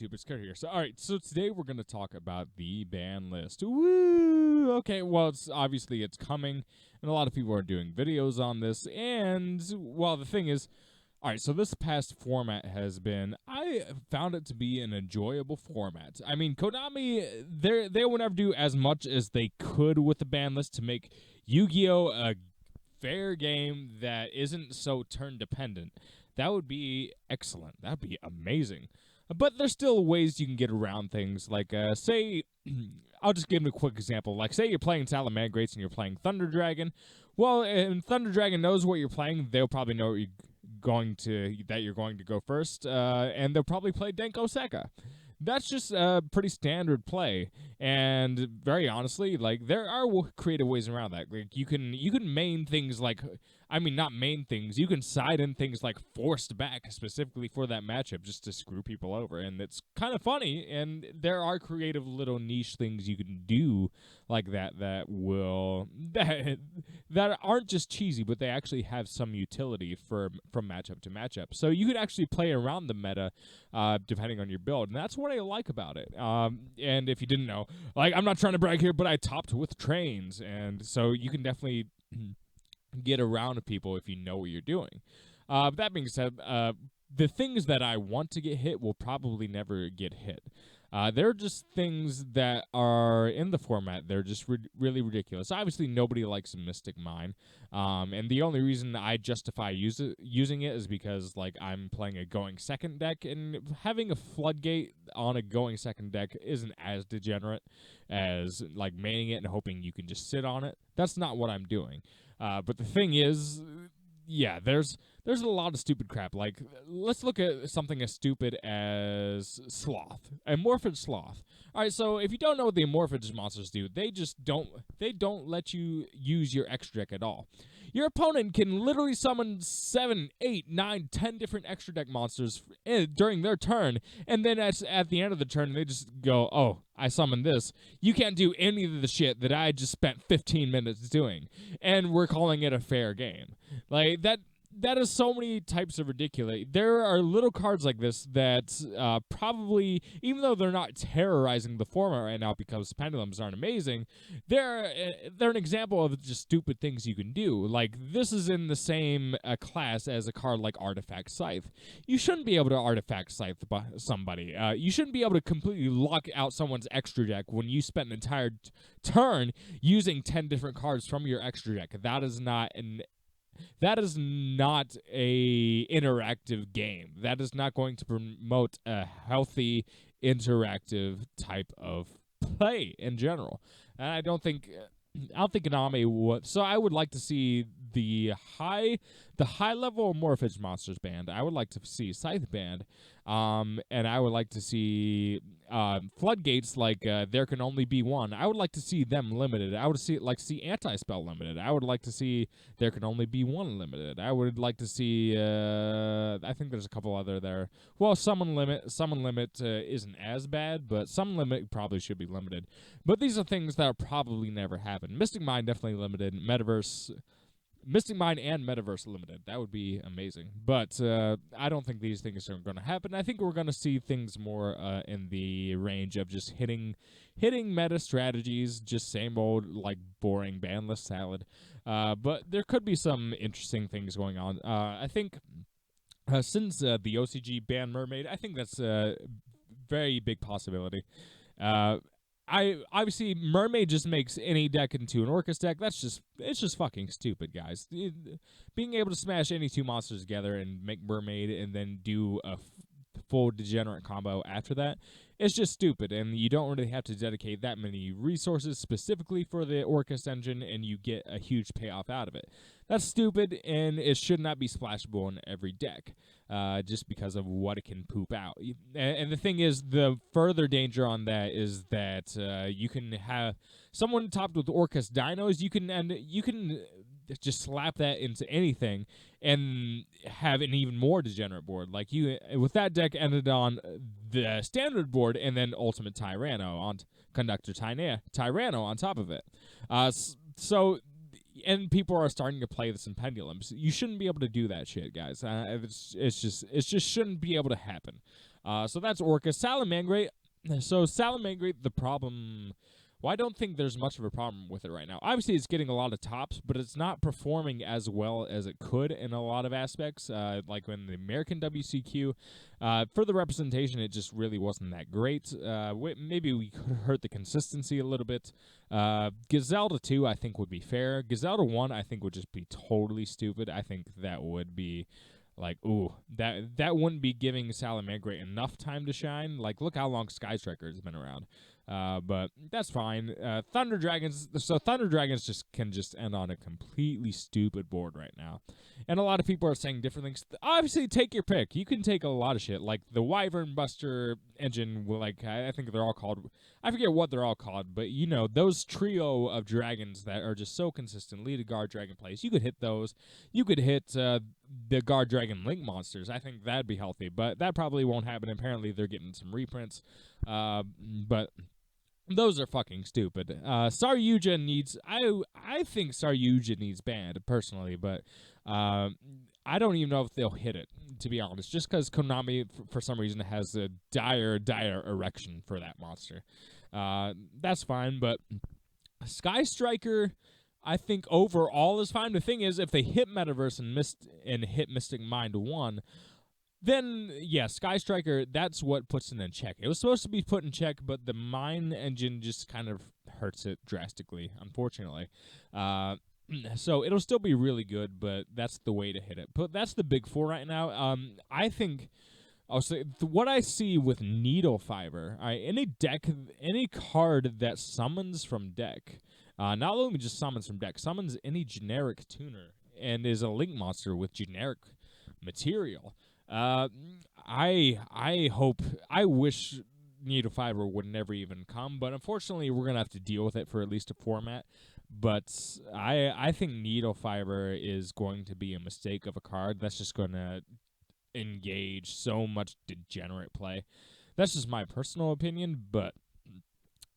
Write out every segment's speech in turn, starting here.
Super scared here. So, all right. So today we're gonna talk about the ban list. Woo! Okay. Well, it's coming, and a lot of people are doing videos on this. And well, the thing is, all right. So this past format has been. I found it to be an enjoyable format. I mean, Konami, they will never do as much as they could with the ban list to make Yu-Gi-Oh a fair game that isn't so turn dependent. That would be excellent. That'd be amazing. But there's still ways you can get around things. Like, say, I'll just give a quick example. Like, say you're playing Salamangreats and you're playing Thunder Dragon. Well, and Thunder Dragon knows what you're playing. They'll probably know that you're going to go first, and they'll probably play Denko Seka. That's just a pretty standard play, and very honestly, like there are creative ways around that. Like you can main things like, I mean not main things. You can side in things like forced back specifically for that matchup just to screw people over, and it's kind of funny. And there are creative little niche things you can do like that will that aren't just cheesy, but they actually have some utility from matchup to matchup. So you could actually play around the meta depending on your build, and that's what I like about it. And if you didn't know, like I'm not trying to brag here, but I topped with trains, and so you can definitely get around people if you know what you're doing. That being said, the things that I want to get hit will probably never get hit. They're just things that are in the format. They're just really ridiculous. Obviously, nobody likes Mystic Mine, and the only reason I justify using it is because like I'm playing a going second deck, and having a floodgate on a going second deck isn't as degenerate as like maining it and hoping you can just sit on it. That's not what I'm doing. But the thing is, yeah, there's a lot of stupid crap. Like, let's look at something as stupid as Sloth, Amorphage Sloth. All right, so if you don't know what the Amorphage monsters do, they don't let you use your extra deck at all. Your opponent can literally summon 7, 8, 9, 10 different extra deck monsters during their turn, and then at the end of the turn, they just go, oh, I summoned this. You can't do any of the shit that I just spent 15 minutes doing, and we're calling it a fair game. Like, that is so many types of ridiculous. There are little cards like this that probably, even though they're not terrorizing the format right now because pendulums aren't amazing, they're an example of just stupid things you can do. Like, this is in the same class as a card like Artifact Scythe. You shouldn't be able to Artifact Scythe somebody. You shouldn't be able to completely lock out someone's extra deck when you spent an entire turn using 10 different cards from your extra deck. That is not a interactive game. That is not going to promote a healthy interactive type of play in general. And I don't think Konami would. So I would like to see the high level Morphage Monsters banned. I would like to see Scythe banned. And I would like to see floodgates like there can only be one. I would like to see them limited. I would like to see anti-spell limited. I would like to see there can only be one limited. I would like to see I think there's a couple other there. Well, summon limit isn't as bad, but summon limit probably should be limited. But these are things that probably never happen. Mystic Mine definitely limited. Mystic Mine and Metaverse limited. That would be amazing. But I don't think these things are going to happen. I think we're going to see things more in the range of just hitting meta strategies, just same old, like, boring ban list salad. But there could be some interesting things going on. I think since the OCG banned Mermaid, I think that's a very big possibility. Obviously Mermaid just makes any deck into an Orcus deck. It's just fucking stupid, guys. Being able to smash any two monsters together and make Mermaid and then do a full degenerate combo after that, it's just stupid, and you don't really have to dedicate that many resources specifically for the Orcus engine, and you get a huge payoff out of it. That's stupid, and it should not be splashable in every deck, just because of what it can poop out. And the thing is, the further danger on that is that you can have someone topped with Orcus Dinos. You can just slap that into anything and have an even more degenerate board. Like, you with that deck ended on the standard board and then Ultimate Tyranno on Conductor Tyranno on top of it. So, and people are starting to play this in pendulums. You shouldn't be able to do that shit, guys. It just shouldn't be able to happen. So that's Orca. Salamangreat. So Salamangreat, the problem. Well, I don't think there's much of a problem with it right now. Obviously, it's getting a lot of tops, but it's not performing as well as it could in a lot of aspects. Like in the American WCQ, for the representation, it just really wasn't that great. Maybe we could hurt the consistency a little bit. Gazelda 2, I think, would be fair. Gazelda 1, I think, would just be totally stupid. I think that would be like, ooh, that wouldn't be giving Salamangreat enough time to shine. Like, look how long Sky Striker has been around. But that's fine. Thunder Dragons. So Thunder Dragons can end on a completely stupid board right now, and a lot of people are saying different things. Obviously, take your pick. You can take a lot of shit, like the Wyvern Buster engine. Like I think they're all called. I forget what they're all called, but you know those trio of dragons that are just so consistent. Lead a guard dragon plays. You could hit those. You could hit the guard dragon link monsters. I think that'd be healthy, but that probably won't happen. Apparently, they're getting some reprints, but. Those are fucking stupid. Saryuja needs. I think Saryuja needs banned personally, but I don't even know if they'll hit it. To be honest, just because Konami for some reason has a dire erection for that monster. That's fine, but Sky Striker, I think overall is fine. The thing is, if they hit Metaverse and hit Mystic Mind 1. Then, yeah, Sky Striker, that's what puts it in check. It was supposed to be put in check, but the mine engine just kind of hurts it drastically, unfortunately. So it'll still be really good, but that's the way to hit it. But that's the big four right now. I think, I'll say, what I see with Needle Fiber, any card that summons from deck, not only just summons from deck, summons any generic tuner and is a link monster with generic material. I wish Needle Fiber would never even come, but unfortunately we're gonna have to deal with it for at least a format. But I think Needle Fiber is going to be a mistake of a card that's just gonna engage so much degenerate play. That's just my personal opinion, but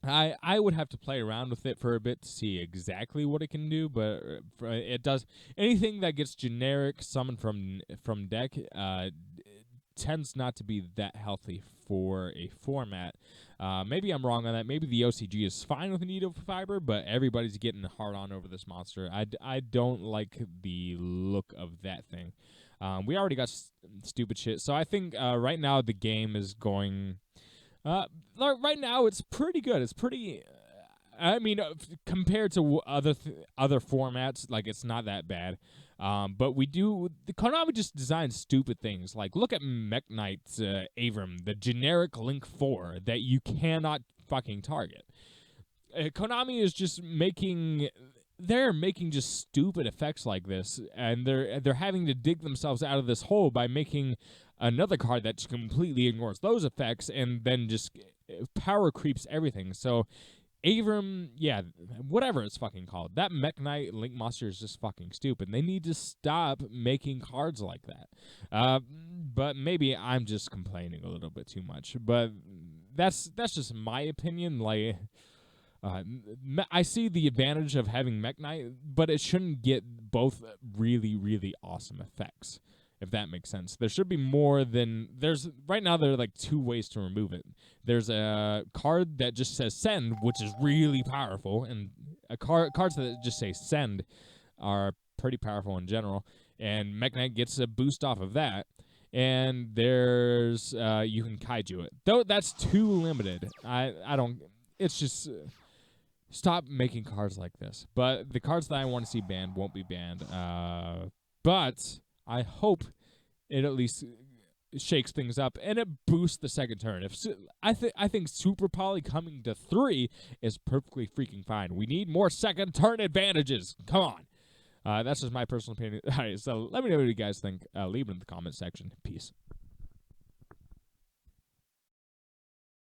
I would have to play around with it for a bit to see exactly what it can do, but it does anything that gets generic summoned from deck tends not to be that healthy for a format. Maybe I'm wrong on that. Maybe the OCG is fine with Needle Fiber, but everybody's getting hard on over this monster. I don't like the look of that thing. We already got stupid shit, so I think right now the game is going. Right now, it's pretty good. It's pretty. I mean, compared to other formats, like it's not that bad. But the Konami just designs stupid things. Like look at Mech Knight's Avram, the generic Link 4 that you cannot fucking target. Konami is just making. They're making just stupid effects like this, and they're having to dig themselves out of this hole by making another card that completely ignores those effects and then just power creeps everything. So Avram, yeah, whatever it's fucking called, that Mech Knight Link monster is just fucking stupid. They need to stop making cards like that. But maybe I'm just complaining a little bit too much. But that's just my opinion. Like, I see the advantage of having Mech Knight, but it shouldn't get both really, really awesome effects. If that makes sense. There should be more than right now there are like two ways to remove it. There's a card that just says send, which is really powerful, and cards that just say send are pretty powerful in general, and Mech Knight gets a boost off of that. And there's you can kaiju it. Though that's too limited. I don't it's just stop making cards like this. But the cards that I want to see banned won't be banned. But I hope it at least shakes things up and it boosts the second turn. I think Super Poly coming to 3 is perfectly freaking fine. We need more second turn advantages. Come on. That's just my personal opinion. All right, so let me know what you guys think. Leave it in the comment section. Peace.